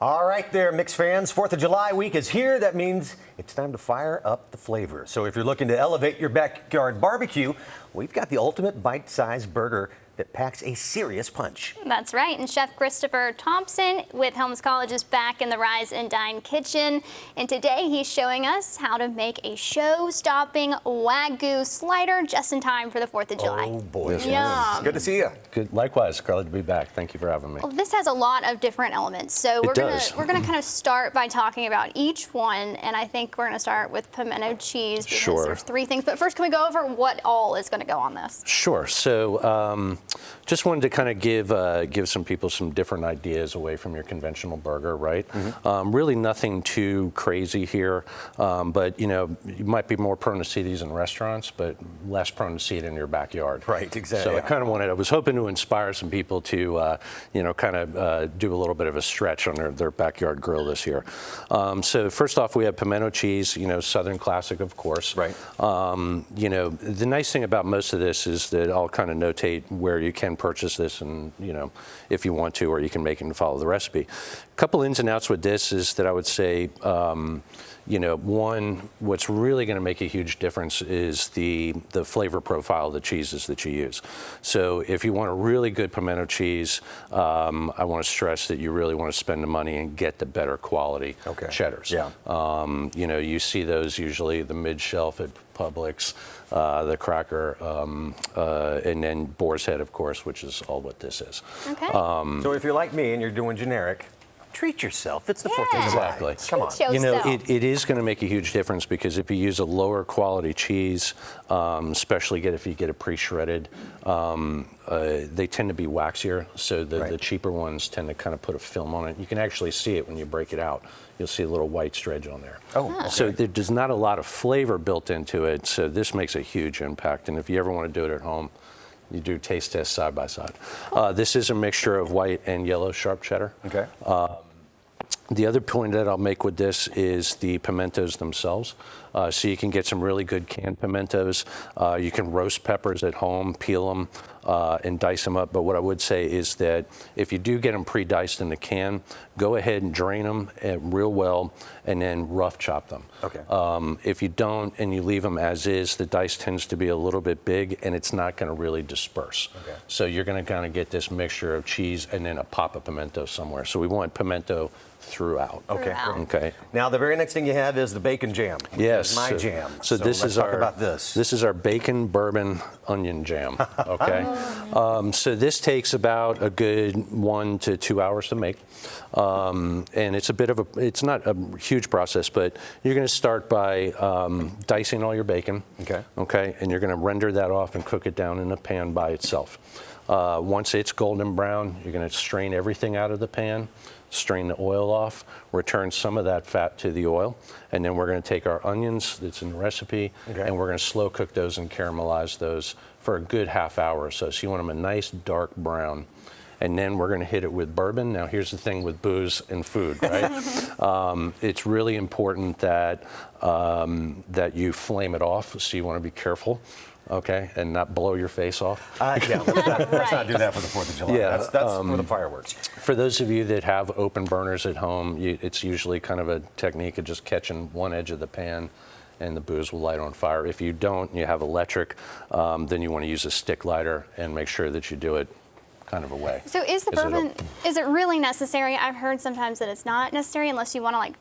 All right there, Mix fans. 4th of July week is here. That means it's time to fire up the flavor. So if you're looking to elevate your backyard barbecue, we've got the ultimate bite-sized burger that packs a serious punch. That's right, and Chef Christopher Thompson with Helms College is back in the Rise and Dine kitchen, and today he's showing us how to make a show-stopping Wagyu slider just in time for the 4th of July. Oh boy, Yum. Good to see you. Good. Likewise, Carly, to be back. Thank you for having me. Well, this has a lot of different elements, so we're gonna kind of start by talking about each one, and I think we're gonna start with pimento cheese because Sure. there's 3 things. But first, can we go over what all is gonna go on this? Sure. So just wanted to kind of give some people some different ideas away from your conventional burger, right? Really nothing too crazy here, but you know, you might be more prone to see these in restaurants, but less prone to see it in your backyard. Right, exactly. So I was hoping to inspire some people to, you know, kind of do a little bit of a stretch on their backyard grill this year. So first off, we have pimento cheese, you know, Southern classic, of course. Right. You know, the nice thing about most of this is that I'll kind of notate where you can purchase this, and you know, if you want to, or you can make it and follow the recipe. A couple ins and outs with this is that I would say, you know, one, what's really going to make a huge difference is the flavor profile of the cheeses that you use. So if you want a really good pimento cheese, I want to stress that you really want to spend the money and get the better quality cheddars. Yeah. You know, you see those usually the mid-shelf at Publix, the Cracker, and then Boar's Head, of course, which is all what this is. Okay. So if you're like me and you're doing generic, treat yourself. It's the 4th of July. Exactly. Come on. Show You know, yourself. it is going to make a huge difference because if you use a lower quality cheese, especially if you get it pre-shredded, they tend to be waxier. So the cheaper ones tend to kind of put a film on it. You can actually see it when you break it out. You'll see a little white stretch on there. Oh, okay. So there's not a lot of flavor built into it. So this makes a huge impact. And if you ever want to do it at home, you do taste tests side by side. This is a mixture of white and yellow sharp cheddar. Okay. The other point that I'll make with this is the pimentos themselves. So you can get some really good canned pimentos. You can roast peppers at home, peel them, and dice them up. But what I would say is that if you do get them pre-diced in the can, go ahead and drain them real well and then rough chop them. Okay. If you don't and you leave them as is, the dice tends to be a little bit big and it's not going to really disperse. Okay. So you're going to kind of get this mixture of cheese and then a pop of pimento somewhere. So we want pimento throughout. Okay. Throughout. Okay. Now the very next thing you have is the bacon jam. Yes. My jam. So this let's is talk about this. This is our bacon bourbon onion jam. Okay. So this takes about a good 1 to 2 hours to make, and it's not a huge process, but you're going to start by dicing all your bacon. Okay. Okay, and you're going to render that off and cook it down in a pan by itself. Once it's golden brown, you're going to strain everything out of the pan, strain the oil off, return some of that fat to the oil, and then we're going to take our onions that's in the recipe, and we're going to slow cook those and caramelize those for a good half hour or so. So you want them a nice dark brown. And then we're going to hit it with bourbon. Now here's the thing with booze and food, right? It's really important that that you flame it off, so you want to be careful. Okay, and not blow your face off. Yeah, let's not do that for the 4th of July. Yeah, that's for the fireworks. For those of you that have open burners at home, it's usually kind of a technique of just catching one edge of the pan and the booze will light on fire. If you don't, you have electric, then you want to use a stick lighter and make sure that you do it kind of away. So is the bourbon, is it really necessary? I've heard sometimes that it's not necessary unless you want to like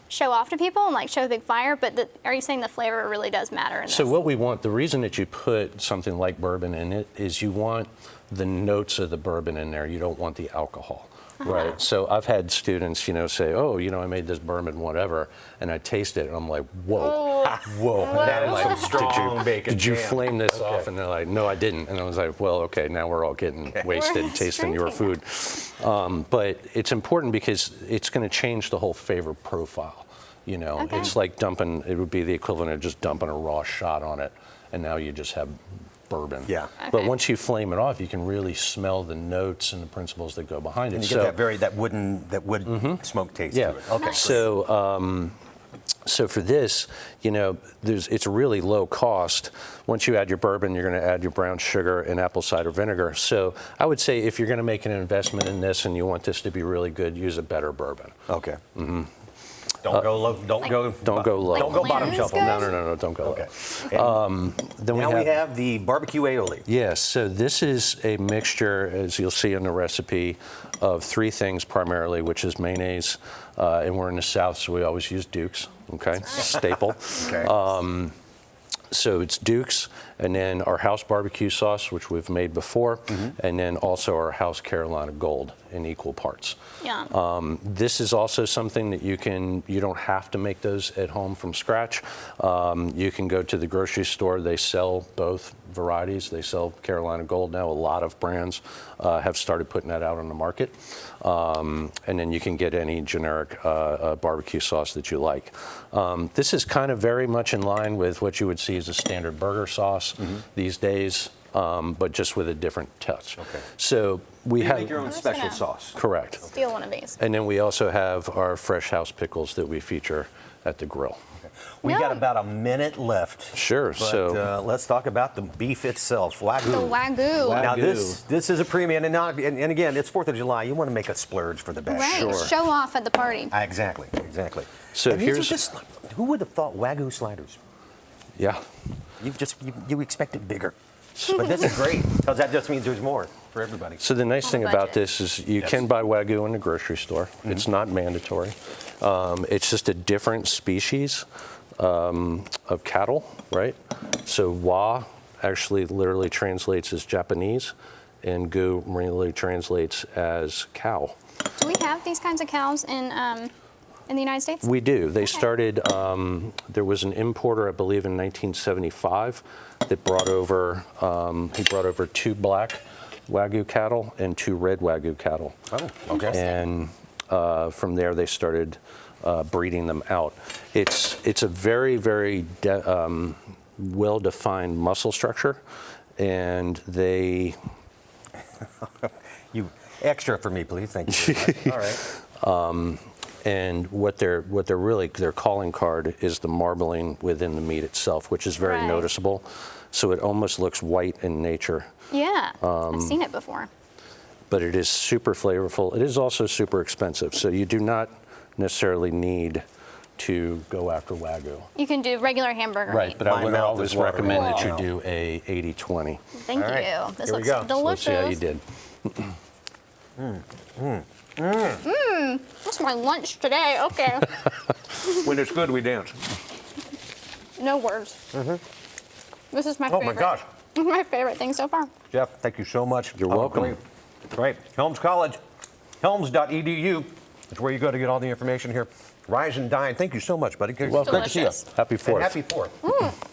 show off to people and like show a big fire, but are you saying the flavor really does matter in this? So what we want, the reason that you put something like bourbon in it is you want the notes of the bourbon in there. You don't want the alcohol. Right. So I've had students, you know, say, oh, you know, I made this bourbon, whatever, and I taste it, and I'm like, whoa, whoa. That is like, some strong bacon Did you jam. flame this off? And they're like, no, I didn't. And I was like, well, okay, now we're all getting wasted tasting your food. But it's important because it's going to change the whole flavor profile. You know, it's like dumping, it would be the equivalent of just dumping a raw shot on it, and now you just have bourbon. Yeah. But once you flame it off, you can really smell the notes and the principles that go behind it. And you get that wood smoke taste to it. Okay. So So for this, you know, it's really low cost. Once you add your bourbon, you're going to add your brown sugar and apple cider vinegar. So I would say if you're going to make an investment in this and you want this to be really good, use a better bourbon. Okay. Don't go low. Don't go low. Don't go bottom shelf. No, don't go Okay. low. Then Now we have the barbecue aioli. Yes, so this is a mixture, as you'll see in the recipe, of three things primarily, which is mayonnaise, and we're in the South, so we always use Duke's, okay, staple. Okay. So it's Duke's, and then our house barbecue sauce, which we've made before, and then also our house Carolina Gold in equal parts. Yeah. This is also something that you don't have to make those at home from scratch. You can go to the grocery store. They sell both varieties. They sell Carolina Gold now. A lot of brands have started putting that out on the market. And then you can get any generic barbecue sauce that you like. This is kind of very much in line with what you would see as a standard burger sauce these days, but just with a different touch. Okay. So we You have make your own special sauce. Correct. Steal one of these. And then we also have our fresh house pickles that we feature at the grill. We Yeah. got about a minute left. Sure. But, So let's talk about the beef itself, Wagyu. The Wagyu. Now Wagyu. this is a premium, and again, it's 4th of July. You want to make a splurge for the best. Right. Sure. Show off at the party. Exactly. So And these are here's- just, who would have thought Wagyu sliders? yeah. You expect it bigger, but this is great because that just means there's more for everybody. So the nice thing budget. about this is you can buy Wagyu in the grocery store. It's not mandatory. It's just a different species of cattle, right? So Wa actually literally translates as Japanese, and Gu really translates as cow. Do we have these kinds of cows in the United States? We do. They started, there was an importer, I believe, in 1975 that brought over, he brought over 2 black Wagyu cattle and 2 red Wagyu cattle. Oh, okay. And from there they started breeding them out. It's a very, very well-defined muscle structure, and they... You extra for me, please. Thank you. All right. And what they're really, their calling card is the marbling within the meat itself, which is very Right. noticeable. So it almost looks white in nature, Yeah. I've seen it before. but it is super flavorful. It is also super expensive, so you do not necessarily need to go after Wagyu. You can do regular hamburger meat. But I My would mouth always is watering recommend that right you now. do a 80-20. Thank All right. you. This Here we looks go. Let's delicious. see how you did. That's my lunch today. Okay. When it's good, we dance. No words. This is my Oh favorite. my gosh. This is my favorite thing so far. Jeff, thank you so much. You're welcome. Right. Helms College, helms.edu is where you go to get all the information here. Rise and Dine. Thank you so much, buddy. Great welcome. to see you. Delicious. Happy 4th. And happy 4th.